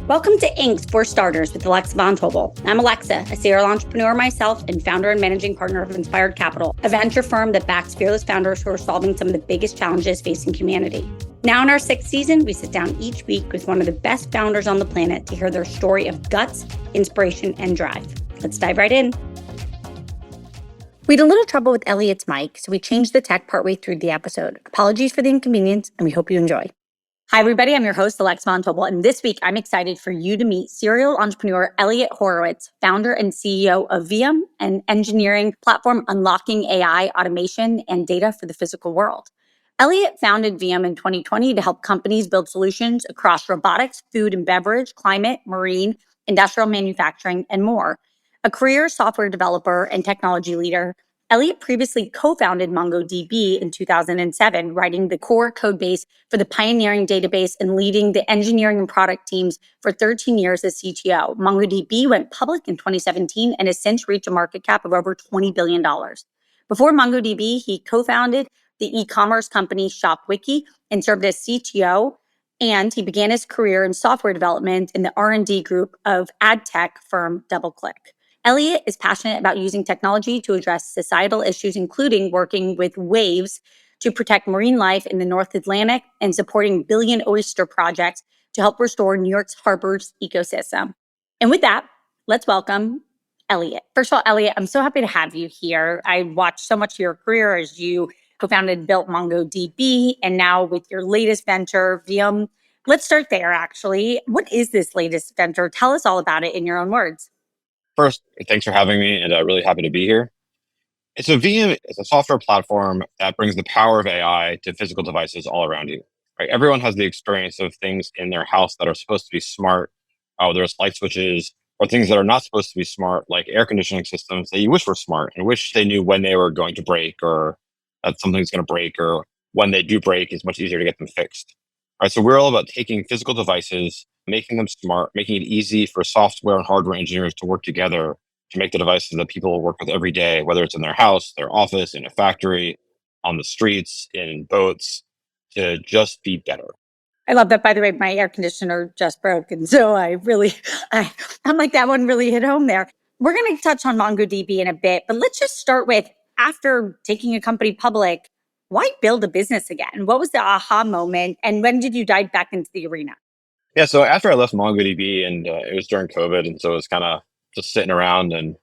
Welcome to Inks for Starters with Alexa Von Tobel. I'm Alexa, a serial entrepreneur myself and founder and managing partner of Inspired Capital, a venture firm that backs fearless founders who are solving some of the biggest challenges facing humanity. Now in our 6th season, we sit down each week with one of the best founders on the planet to hear their story of guts, inspiration, and drive. Let's dive right in. We had a little trouble with Eliot's mic, so we changed the tech partway through the episode. Apologies for the inconvenience, and we hope you enjoy. Hi, everybody. I'm your host, Alexa Von Tobel, and this week I'm excited for you to meet serial entrepreneur Eliot Horowitz, founder and CEO of Viam, an engineering platform unlocking AI, automation, and data for the physical world. Eliot founded Viam in 2020 to help companies build solutions across robotics, food and beverage, climate, marine, industrial manufacturing, and more. A career software developer and technology leader, Eliot previously co-founded MongoDB in 2007, writing the core code base for the pioneering database and leading the engineering and product teams for 13 years as CTO. MongoDB went public in 2017 and has since reached a market cap of over $20 billion. Before MongoDB, he co-founded the e-commerce company ShopWiki and served as CTO, and he began his career in software development in the R&D group of ad tech firm DoubleClick. Eliot is passionate about using technology to address societal issues, including working with waves to protect marine life in the North Atlantic and supporting billion oyster projects to help restore New York's harbor's ecosystem. And with that, let's welcome Eliot. First of all, Eliot, I'm so happy to have you here. I watched so much of your career as you co-founded and built MongoDB, and now with your latest venture, Viam. Let's start there, actually. What is this latest venture? Tell us all about it in your own words. First, thanks for having me, and really happy to be here. So Viam is a software platform that brings the power of AI to physical devices all around you. Right? Everyone has the experience of things in their house that are supposed to be smart, whether it's light switches or things that are not supposed to be smart, like air conditioning systems that you wish were smart and wish they knew when they were going to break or that something's going to break, or when they do break, it's much easier to get them fixed. All right, so we're all about taking physical devices, making them smart, making it easy for software and hardware engineers to work together to make the devices that people work with every day, whether it's in their house, their office, in a factory, on the streets, in boats, to just be better. I love that. By the way, my air conditioner just broke. And so I'm like, that one really hit home there. We're going to touch on MongoDB in a bit, but let's just start with, after taking a company public, why build a business again? What was the aha moment? And when did you dive back into the arena? Yeah, so after I left MongoDB, and it was during COVID, and so it was kind of just sitting around and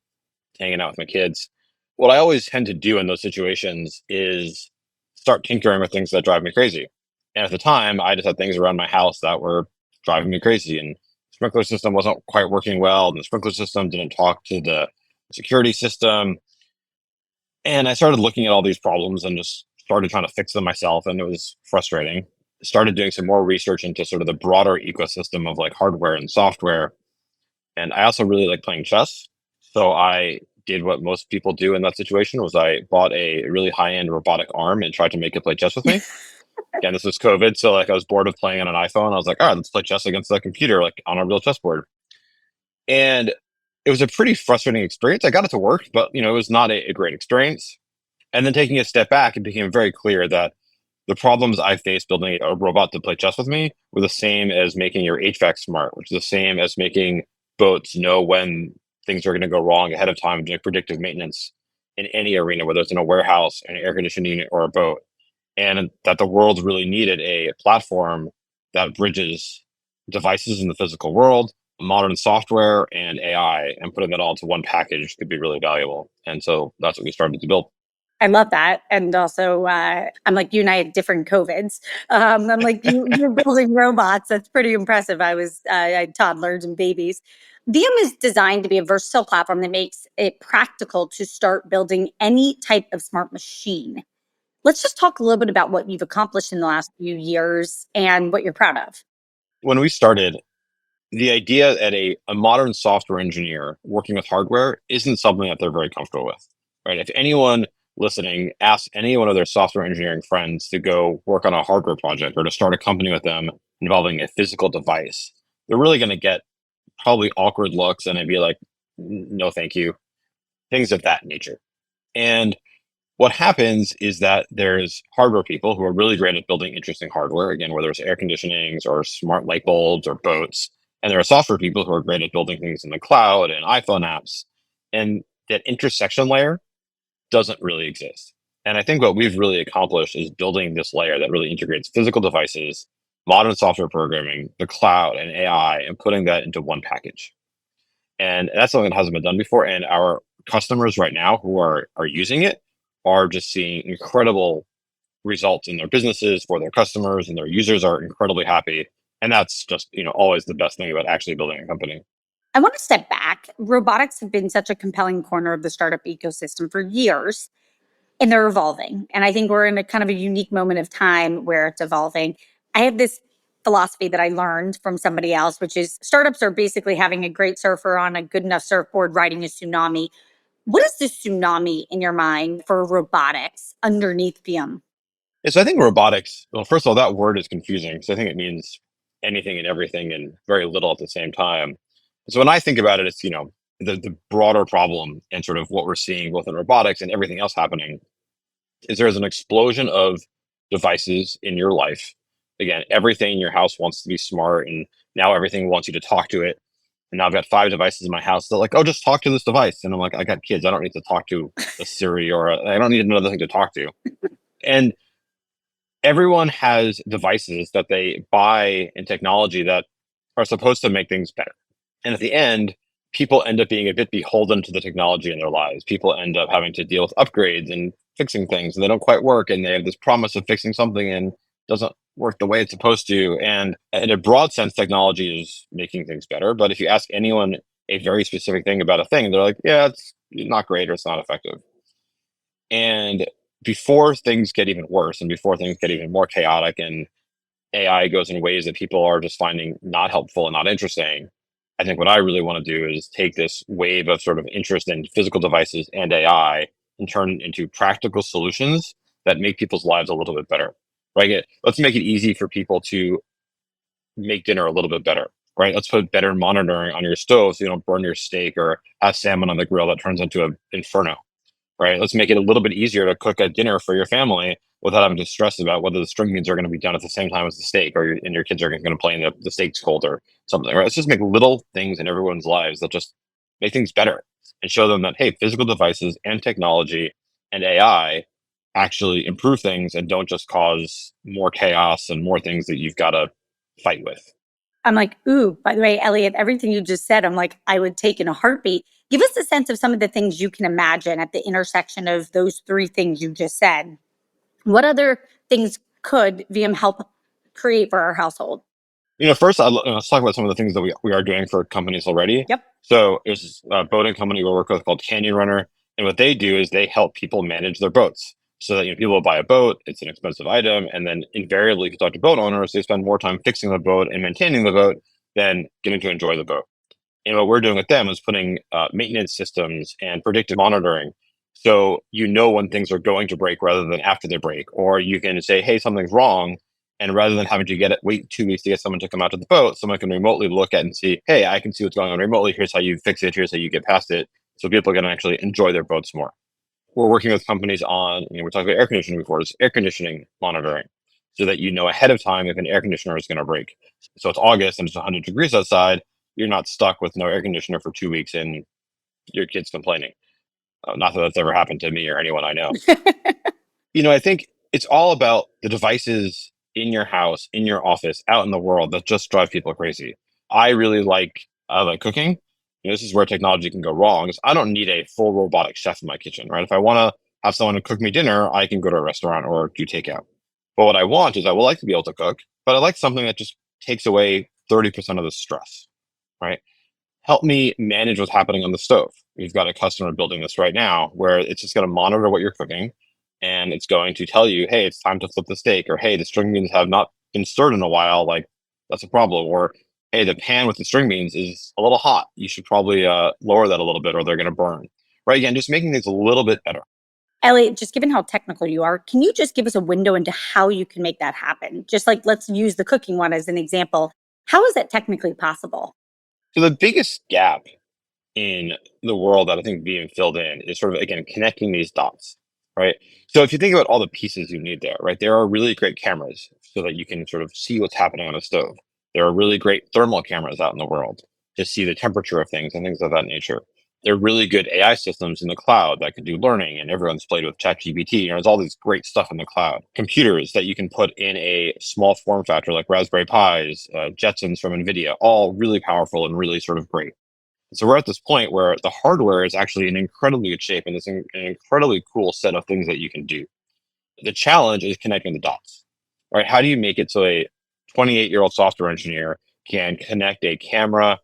hanging out with my kids. What I always tend to do in those situations is start tinkering with things that drive me crazy. And at the time, I just had things around my house that were driving me crazy. And the sprinkler system wasn't quite working well. And the sprinkler system didn't talk to the security system. And I started looking at all these problems and just started trying to fix them myself. And it was frustrating. Started doing some more research into sort of the broader ecosystem of like hardware and software. And I also really like playing chess. So I did what most people do in that situation, was I bought a really high-end robotic arm and tried to make it play chess with me. Again, this was COVID, so like I was bored of playing on an iPhone. I was like, all right, let's play chess against the computer, like on a real chessboard. And it was a pretty frustrating experience. I got it to work, but it was not a great experience. And then taking a step back, it became very clear that the problems I faced building a robot to play chess with me were the same as making your HVAC smart, which is the same as making boats know when things are going to go wrong ahead of time, doing predictive maintenance in any arena, whether it's in a warehouse, an air conditioning unit, or a boat. And that the world really needed a platform that bridges devices in the physical world, modern software, and AI, and putting that all into one package could be really valuable. And so that's what we started to build. I love that. And also, I'm like, you and I had different COVIDs. I'm like, you're building robots. That's pretty impressive. I had toddlers and babies. Viam is designed to be a versatile platform that makes it practical to start building any type of smart machine. Let's just talk a little bit about what you've accomplished in the last few years and what you're proud of. When we started, the idea that a modern software engineer working with hardware isn't something that they're very comfortable with, right? If anyone listening asks any one of their software engineering friends to go work on a hardware project or to start a company with them involving a physical device, they're really going to get probably awkward looks and they'd be like, no, thank you, things of that nature. And what happens is that there's hardware people who are really great at building interesting hardware, again, whether it's air conditionings or smart light bulbs or boats, And there are software people who are great at building things in the cloud and iPhone apps. And that intersection layer doesn't really exist. And I think what we've really accomplished is building this layer that really integrates physical devices, modern software programming, the cloud, and AI, and putting that into one package. And that's something that hasn't been done before. And our customers right now who are using it are just seeing incredible results in their businesses for their customers, and their users are incredibly happy. And that's just, always the best thing about actually building a company. I want to step back. Robotics have been such a compelling corner of the startup ecosystem for years, and they're evolving. And I think we're in a kind of a unique moment of time where it's evolving. I have this philosophy that I learned from somebody else, which is startups are basically having a great surfer on a good enough surfboard riding a tsunami. What is the tsunami in your mind for robotics underneath Viam? And so I think robotics, well, first of all, that word is confusing. So I think it means anything and everything and very little at the same time. So when I think about it, it's, the broader problem and sort of what we're seeing both in robotics and everything else happening is there's an explosion of devices in your life. Again, everything in your house wants to be smart, and now everything wants you to talk to it. And now I've got 5 devices in my house. They're like, oh, just talk to this device. And I'm like, I got kids. I don't need to talk to a Siri I don't need another thing to talk to. And everyone has devices that they buy in technology that are supposed to make things better. And at the end, people end up being a bit beholden to the technology in their lives. People end up having to deal with upgrades and fixing things, and they don't quite work. And they have this promise of fixing something and doesn't work the way it's supposed to. And in a broad sense, technology is making things better. But if you ask anyone a very specific thing about a thing, they're like, yeah, it's not great or it's not effective. And before things get even worse and before things get even more chaotic and AI goes in ways that people are just finding not helpful and not interesting, I think what I really want to do is take this wave of sort of interest in physical devices and AI and turn it into practical solutions that make people's lives a little bit better. Right? Let's make it easy for people to make dinner a little bit better. Right? Let's put better monitoring on your stove so you don't burn your steak or have salmon on the grill that turns into an inferno. Right? Let's make it a little bit easier to cook a dinner for your family without having to stress about whether the string beans are going to be done at the same time as the steak, and your kids are going to complain that the steak's cold or something. Right? Let's just make little things in everyone's lives that just make things better and show them that, hey, physical devices and technology and AI actually improve things and don't just cause more chaos and more things that you've got to fight with. I'm like, ooh, by the way, Elliot, everything you just said, I'm like, I would take in a heartbeat. Give us a sense of some of the things you can imagine at the intersection of those three things you just said. What other things could VM help create for our household? First, let's talk about some of the things that we are doing for companies already. Yep. So there's a boating company we work with called Canyon Runner. And what they do is they help people manage their boats. So that people will buy a boat, it's an expensive item. And then invariably, if you talk to boat owners, they spend more time fixing the boat and maintaining the boat than getting to enjoy the boat. And what we're doing with them is putting maintenance systems and predictive monitoring. So when things are going to break rather than after they break. Or you can say, hey, something's wrong. And rather than having to wait 2 weeks to get someone to come out to the boat, someone can remotely look at and see, hey, I can see what's going on remotely. Here's how you fix it. Here's how you get past it. So people can actually enjoy their boats more. We're working with companies on, we're talking about air conditioning before, it's air conditioning monitoring so that ahead of time if an air conditioner is going to break. So it's August and it's 100 degrees outside. You're not stuck with no air conditioner for 2 weeks and your kid's complaining. Not that that's ever happened to me or anyone I know. I think it's all about the devices in your house, in your office, out in the world that just drive people crazy. I really like cooking. This is where technology can go wrong. Is I don't need a full robotic chef in my kitchen, right? If I want to have someone to cook me dinner, I can go to a restaurant or do takeout. But what I want is I would like to be able to cook, but I like something that just takes away 30% of the stress, right? Help me manage what's happening on the stove. We've got a customer building this right now where it's just going to monitor what you're cooking and it's going to tell you, hey, it's time to flip the steak, or hey, the string beans have not been stirred in a while. Like, that's a problem. Or hey, the pan with the string beans is a little hot. You should probably lower that a little bit or they're going to burn. Right? Again, just making things a little bit better. Elliot, just given how technical you are, can you just give us a window into how you can make that happen? Just like let's use the cooking one as an example. How is that technically possible? So the biggest gap in the world that I think being filled in is sort of, again, connecting these dots, right? So if you think about all the pieces you need there, right, there are really great cameras so that you can sort of see what's happening on a stove. There are really great thermal cameras out in the world to see the temperature of things and things of that nature. There are really good AI systems in the cloud that can do learning, and everyone's played with ChatGPT. There's all this great stuff in the cloud. Computers that you can put in a small form factor like Raspberry Pis, Jetsons from NVIDIA, all really powerful and really sort of great. So we're at this point where the hardware is actually in incredibly good shape, and it's an incredibly cool set of things that you can do. The challenge is connecting the dots, right? How do you make it so a 28-year-old software engineer can connect a camera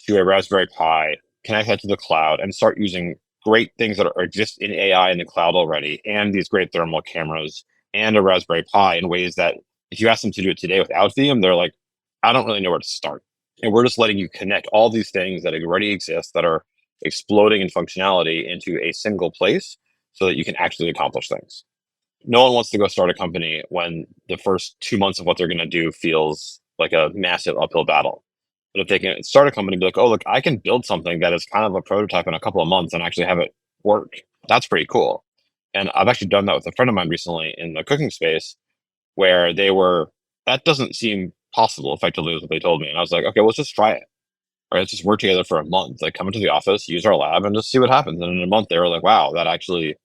to a Raspberry Pi, connect that to the cloud, and start using great things that exist in AI in the cloud already, and these great thermal cameras and a Raspberry Pi in ways that if you ask them to do it today without Viam, they're like, I don't really know where to start. And we're just letting you connect all these things that already exist that are exploding in functionality into a single place so that you can actually accomplish things. No one wants to go start a company when the first 2 months of what they're going to do feels like a massive uphill battle. But if they can start a company and be like, oh, look, I can build something that is kind of a prototype in a couple of months and actually have it work, that's pretty cool. And I've actually done that with a friend of mine recently in the cooking space where that doesn't seem possible effectively, is what they told me. And I was like, okay, well, let's just try it. Or let's just work together for a month, like come into the office, use our lab, and just see what happens. And in a month, they were like, wow, that actually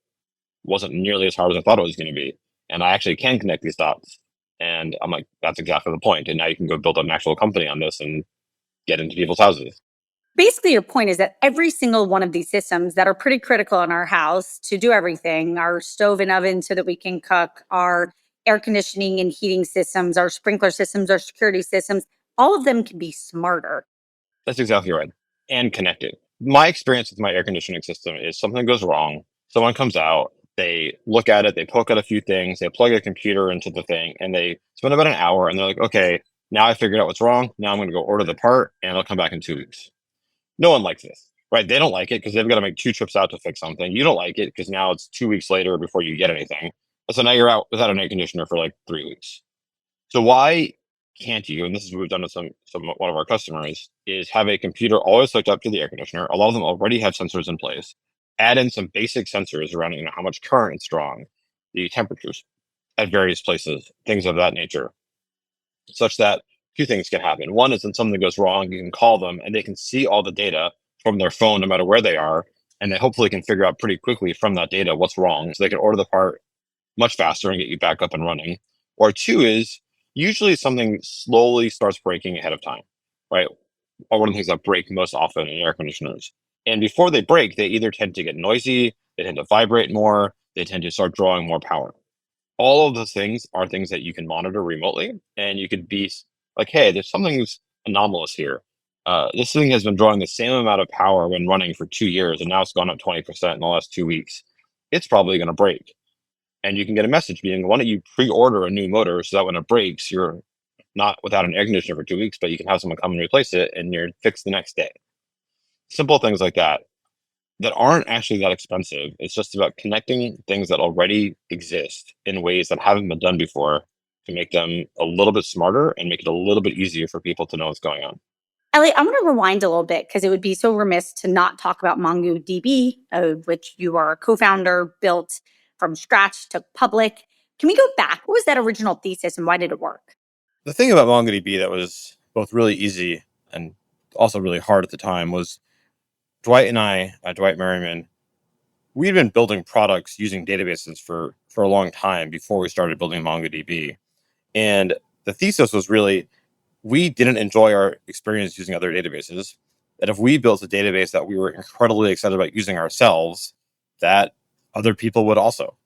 wasn't nearly as hard as I thought it was going to be. And I actually can connect these dots. And I'm like, that's exactly the point. And now you can go build an actual company on this and get into people's houses. Basically, your point is that every single one of these systems that are pretty critical in our house to do everything, our stove and oven so that we can cook, our air conditioning and heating systems, our sprinkler systems, our security systems, all of them can be smarter. That's exactly right. And connected. My experience with my air conditioning system is something goes wrong. Someone comes out, they look at it, they poke at a few things, they plug a computer into the thing, and they spend about an hour and they're like, okay, now I figured out what's wrong. Now I'm going to go order the part and it'll come back in 2 weeks. No one likes this, right? They don't like it because they've got to make 2 trips out to fix something. You don't like it because now it's 2 weeks later before you get anything. So now you're out without an air conditioner for like 3 weeks. So why can't you? And this is what we've done with one of our customers is have a computer always hooked up to the air conditioner. A lot of them already have sensors in place. Add in some basic sensors around how much current it's drawing, the temperatures at various places, things of that nature, such that two things can happen. One is when something goes wrong, you can call them and they can see all the data from their phone, no matter where they are, and they hopefully can figure out pretty quickly from that data what's wrong, so they can order the part much faster and get you back up and running. Or two is usually something slowly starts breaking ahead of time, right? Or one of the things that break most often in air conditioners. And before they break, they either tend to get noisy, they tend to vibrate more, they tend to start drawing more power. All of those things are things that you can monitor remotely, and you could be like, hey, there's something's anomalous here. This thing has been drawing the same amount of power when running for 2 years, and now it's gone up 20% in the last 2 weeks. It's probably going to break. And you can get a message being, why don't you pre-order a new motor so that when it breaks, you're not without an air conditioner for 2 weeks, but you can have someone come and replace it and you're fixed the next day. Simple things like that aren't actually that expensive. It's just about connecting things that already exist in ways that haven't been done before to make them a little bit smarter and make it a little bit easier for people to know what's going on. Ellie, I want to rewind a little bit because it would be so remiss to not talk about MongoDB, which you are a co-founder, built from scratch, took public. Can we go back? What was that original thesis and why did it work? The thing about MongoDB that was both really easy and also really hard at the time was Dwight and I, Dwight Merriman, we'd been building products using databases for a long time before we started building MongoDB. And the thesis was really, we didn't enjoy our experience using other databases. That if we built a database that we were incredibly excited about using ourselves, that other people would also.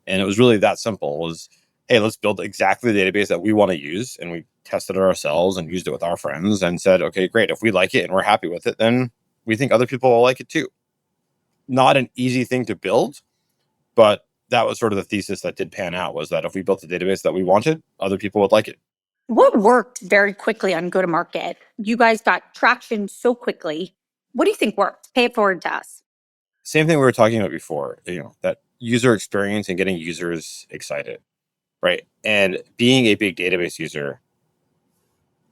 And it was really that simple. It was, hey, let's build exactly the database that we want to use. And we tested it ourselves and used it with our friends and said, okay, great. If we like it and we're happy with it, then we think other people will like it too. Not an easy thing to build, but that was sort of the thesis that did pan out, was that if we built a database that we wanted, other people would like it. What worked very quickly on go-to-market? You guys got traction so quickly. What do you think worked? Pay it forward to us. Same thing we were talking about before, that user experience and getting users excited, right? And being a big database user,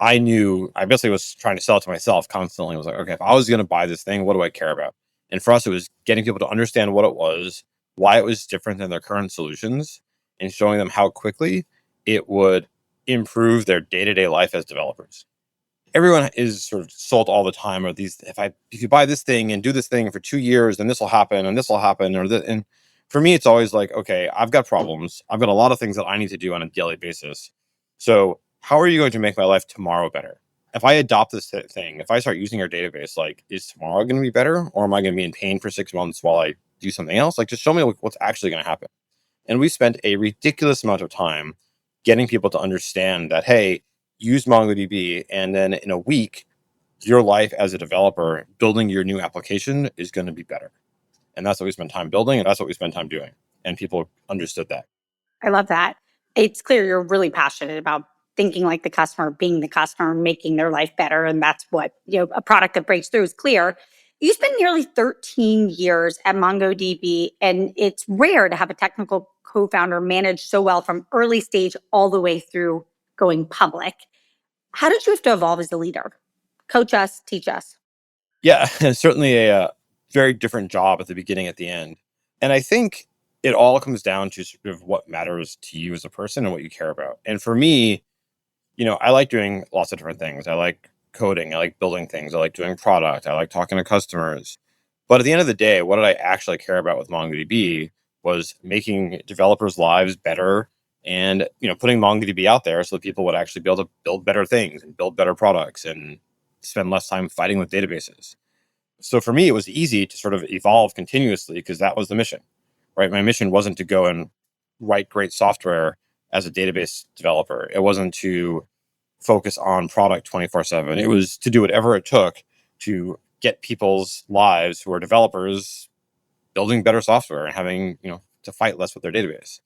I basically was trying to sell it to myself constantly. I was like, okay, if I was going to buy this thing, what do I care about? And for us, it was getting people to understand what it was, why it was different than their current solutions, and showing them how quickly it would improve their day-to-day life as developers. Everyone is sort of sold all the time, or these, if you buy this thing and do this thing for 2 years, then this will happen and this will happen, and for me, it's always like, okay, I've got problems. I've got a lot of things that I need to do on a daily basis. So how are you going to make my life tomorrow better? If I adopt this thing, if I start using your database, like, is tomorrow going to be better, or am I going to be in pain for 6 months while I do something else? Like, just show me what's actually going to happen. And we spent a ridiculous amount of time getting people to understand that, hey, use MongoDB, and then in a week, your life as a developer building your new application is going to be better. And that's what we spend time building, and that's what we spend time doing. And people understood that. I love that. It's clear you're really passionate about thinking like the customer, being the customer, making their life better. And that's what, a product that breaks through is clear. You spent nearly 13 years at MongoDB, and it's rare to have a technical co-founder manage so well from early stage all the way through going public. How did you have to evolve as a leader? Coach us, teach us. Yeah, certainly a very different job at the beginning, at the end. And I think it all comes down to sort of what matters to you as a person and what you care about. And for me, I like doing lots of different things. I like coding. I like building things. I like doing product. I like talking to customers. But at the end of the day, what did I actually care about with MongoDB was making developers' lives better and, putting MongoDB out there so that people would actually be able to build better things and build better products and spend less time fighting with databases. So for me, it was easy to sort of evolve continuously because that was the mission, right? My mission wasn't to go and write great software as a database developer. It wasn't to focus on product 24/7. It was to do whatever it took to get people's lives who are developers building better software and having, to fight less with their database.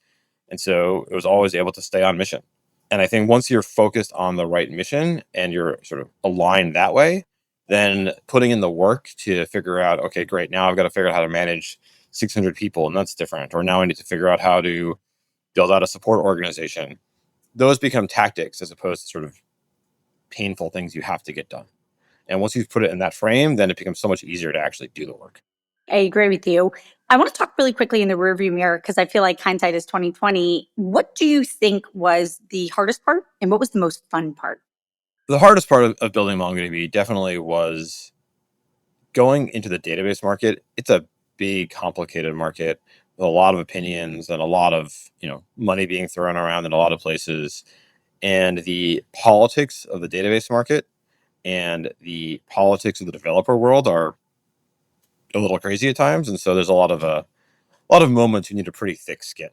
And so it was always able to stay on mission. And I think once you're focused on the right mission and you're sort of aligned that way, then putting in the work to figure out, okay, great, now I've got to figure out how to manage 600 people, and that's different. Or now I need to figure out how to build out a support organization. Those become tactics as opposed to sort of painful things you have to get done. And once you've put it in that frame, then it becomes so much easier to actually do the work. I agree with you. I want to talk really quickly in the rearview mirror because I feel like hindsight is 2020. What do you think was the hardest part, and what was the most fun part? The hardest part of building MongoDB definitely was going into the database market. It's a big, complicated market with a lot of opinions and a lot of, money being thrown around in a lot of places. And the politics of the database market and the politics of the developer world are a little crazy at times. And so there's a lot of moments you need a pretty thick skin.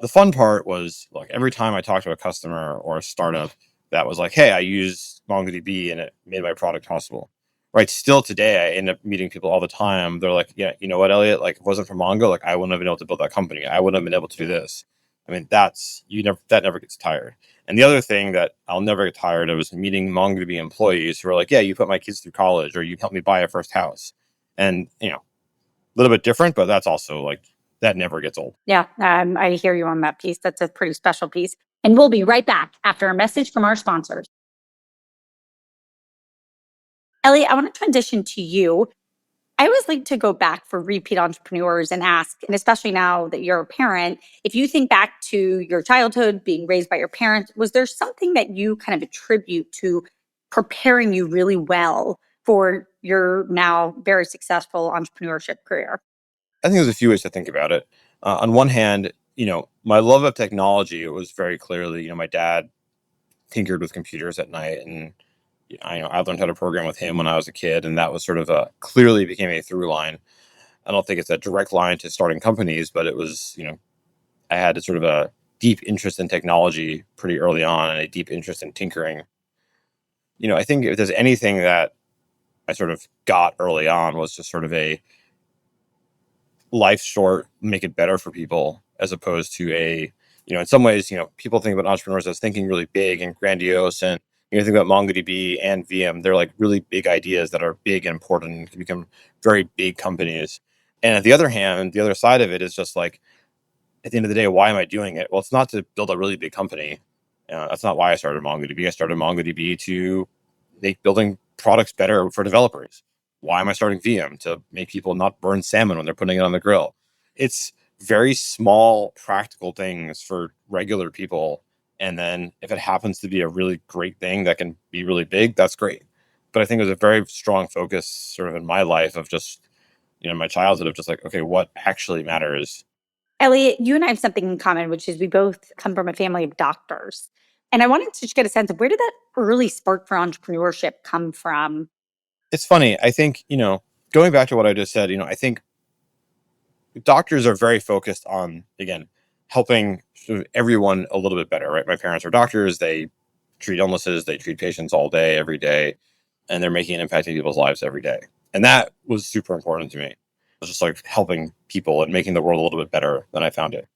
The fun part was, like, every time I talked to a customer or a startup that was like, hey, I use MongoDB and it made my product possible. Right. Still today, I end up meeting people all the time. They're like, yeah, you know what, Elliot, like, if it wasn't for Mongo, like, I wouldn't have been able to build that company. I wouldn't have been able to do this. I mean, that never gets tired. And the other thing that I'll never get tired of is meeting MongoDB employees who are like, yeah, you put my kids through college, or you helped me buy a first house. And, a little bit different, but that's also like, that never gets old. Yeah, I hear you on that piece. That's a pretty special piece. And we'll be right back after a message from our sponsors. Elliot, I want to transition to you. I always like to go back for repeat entrepreneurs and ask, and especially now that you're a parent, if you think back to your childhood, being raised by your parents, was there something that you kind of attribute to preparing you really well for your now very successful entrepreneurship career? I think there's a few ways to think about it. On one hand, my love of technology, it was very clearly, my dad tinkered with computers at night, and I learned how to program with him when I was a kid, and that was sort of clearly became a through line. I don't think it's a direct line to starting companies, but it was, I had a sort of a deep interest in technology pretty early on and a deep interest in tinkering. I think if there's anything that I sort of got early on was just sort of a life short, make it better for people, as opposed to in some ways, people think about entrepreneurs as thinking really big and grandiose, and think about MongoDB and Viam, they're like really big ideas that are big and important and can become very big companies. And at the other hand, the other side of it is just like, at the end of the day, why am I doing it? Well, it's not to build a really big company. That's not why I started MongoDB. I started MongoDB to make building products better for developers. Why am I starting Viam? To make people not burn salmon when they're putting it on the grill. It's very small, practical things for regular people. And then if it happens to be a really great thing that can be really big, that's great. But I think it was a very strong focus sort of in my life of just, my childhood of just like, okay, what actually matters? Eliot, you and I have something in common, which is we both come from a family of doctors. And I wanted to just get a sense of where did that early spark for entrepreneurship come from? It's funny. I think, going back to what I just said, I think doctors are very focused on, again, helping sort of everyone a little bit better, right? My parents are doctors. They treat illnesses, they treat patients all day, every day, and they're making an impact in people's lives every day. And that was super important to me. It was just like helping people and making the world a little bit better than I found it.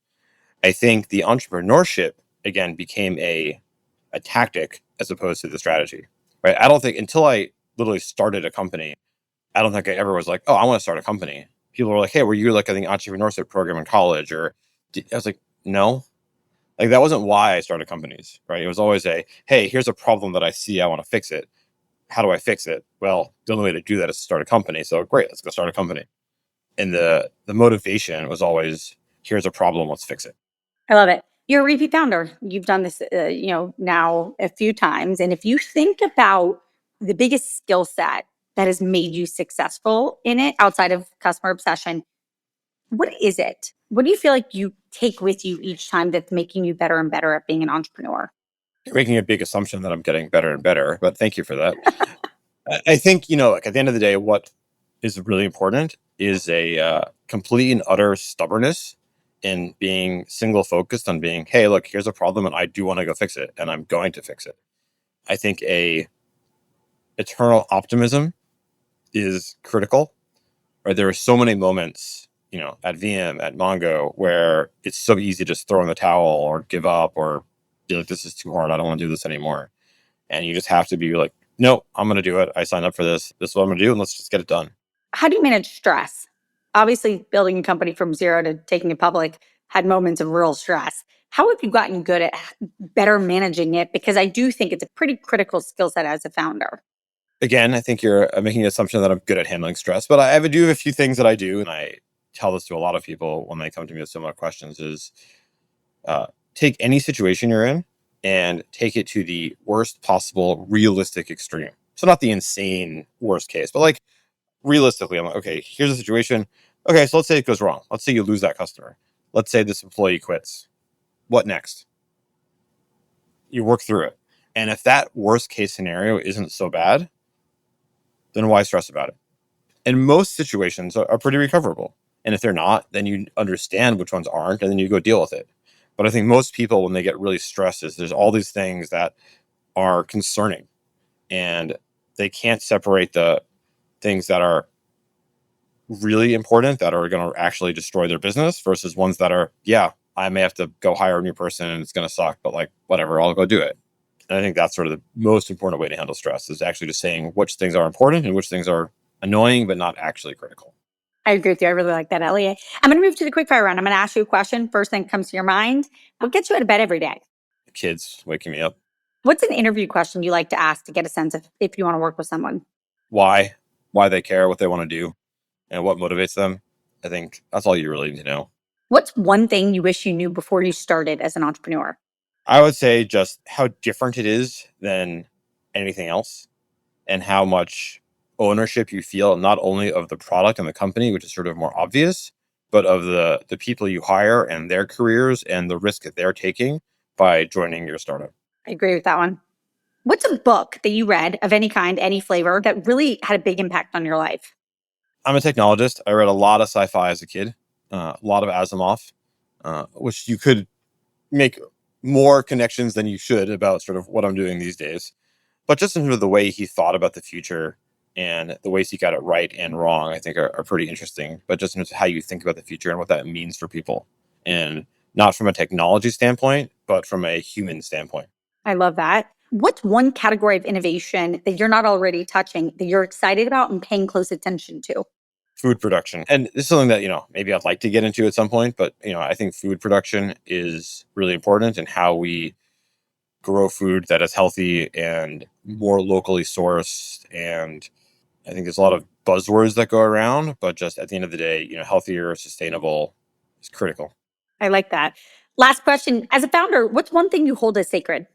I think the entrepreneurship, again, became a tactic as opposed to the strategy, right? I don't think until I literally started a company, I don't think I ever was like, oh, I want to start a company. People were like, hey, were you like in the entrepreneurship program in college? I was like, no, like that wasn't why I started companies, right? It was always hey, here's a problem that I see, I want to fix it. How do I fix it? Well, the only way to do that is to start a company. So great, let's go start a company. And the motivation was always, here's a problem, let's fix it. I love it. You're a repeat founder. You've done this, now a few times. And if you think about the biggest skill set that has made you successful in it outside of customer obsession, what is it? What do you feel like you take with you each time that's making you better and better at being an entrepreneur? You're making a big assumption that I'm getting better and better, but thank you for that. I think, like at the end of the day, what is really important is a complete and utter stubbornness in being single focused on being, hey, look, here's a problem and I do want to go fix it and I'm going to fix it. I think a eternal optimism is critical. Right? There are so many moments, at Viam, at Mongo, where it's so easy to just throw in the towel or give up or be like, this is too hard. I don't want to do this anymore. And you just have to be like, no, I'm going to do it. I signed up for this. This is what I'm going to do. And let's just get it done. How do you manage stress? Obviously, building a company from zero to taking it public had moments of real stress. How have you gotten good at better managing it? Because I do think it's a pretty critical skill set as a founder. Again, I think you're making an assumption that I'm good at handling stress, but I do have a few things that I do. And I tell this to a lot of people when they come to me with similar questions is take any situation you're in and take it to the worst possible realistic extreme. So not the insane worst case, but like realistically, I'm like, okay, here's the situation. Okay, so let's say it goes wrong. Let's say you lose that customer. Let's say this employee quits. What next? You work through it. And if that worst case scenario isn't so bad, then why stress about it? And most situations are pretty recoverable. And if they're not, then you understand which ones aren't, and then you go deal with it. But I think most people, when they get really stressed, is there's all these things that are concerning, and they can't separate the things that are really important that are going to actually destroy their business versus ones that are, yeah, I may have to go hire a new person and it's going to suck, but like, whatever, I'll go do it. And I think that's sort of the most important way to handle stress is actually just saying which things are important and which things are annoying, but not actually critical. I agree with you. I really like that, Elliot. I'm going to move to the quickfire round. I'm going to ask you a question. First thing that comes to your mind. What gets you out of bed every day? Kids waking me up. What's an interview question you like to ask to get a sense of if you want to work with someone? Why they care, what they want to do, and what motivates them. I think that's all you really need to know. What's one thing you wish you knew before you started as an entrepreneur? I would say just how different it is than anything else and how much ownership you feel, not only of the product and the company, which is sort of more obvious, but of the people you hire and their careers and the risk that they're taking by joining your startup. I agree with that one. What's a book that you read of any kind, any flavor, that really had a big impact on your life? I'm a technologist. I read a lot of sci-fi as a kid, a lot of Asimov, which you could make more connections than you should about sort of what I'm doing these days. But just in terms of the way he thought about the future and the ways he got it right and wrong, I think are pretty interesting. But just in terms of how you think about the future and what that means for people. And not from a technology standpoint, but from a human standpoint. I love that. What's one category of innovation that you're not already touching that you're excited about and paying close attention to? Food production. And this is something that, maybe I'd like to get into at some point, but, I think food production is really important and how we grow food that is healthy and more locally sourced. And I think there's a lot of buzzwords that go around, but just at the end of the day, healthier, sustainable is critical. I like that. Last question. As a founder, what's one thing you hold as sacred?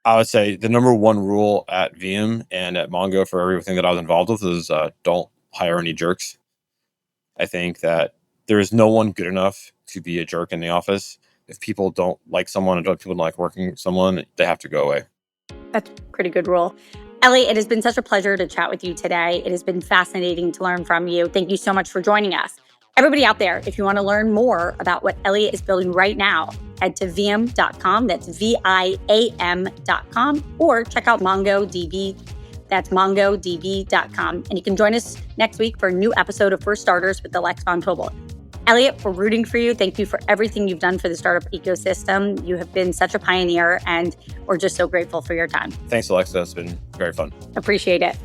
I would say the number one rule at Viam and at Mongo for everything that I was involved with is don't hire any jerks. I think that there is no one good enough to be a jerk in the office. If people don't like someone and people don't like working with someone, they have to go away. That's a pretty good rule. Ellie, it has been such a pleasure to chat with you today. It has been fascinating to learn from you. Thank you so much for joining us. Everybody out there, if you want to learn more about what Eliot is building right now, head to viam.com. That's VIAM.com. Or check out MongoDB. That's mongodb.com. And you can join us next week for a new episode of First Starters with Alex Von Tobel. Eliot, we're rooting for you. Thank you for everything you've done for the startup ecosystem. You have been such a pioneer, and we're just so grateful for your time. Thanks, Alexa. It's been very fun. Appreciate it.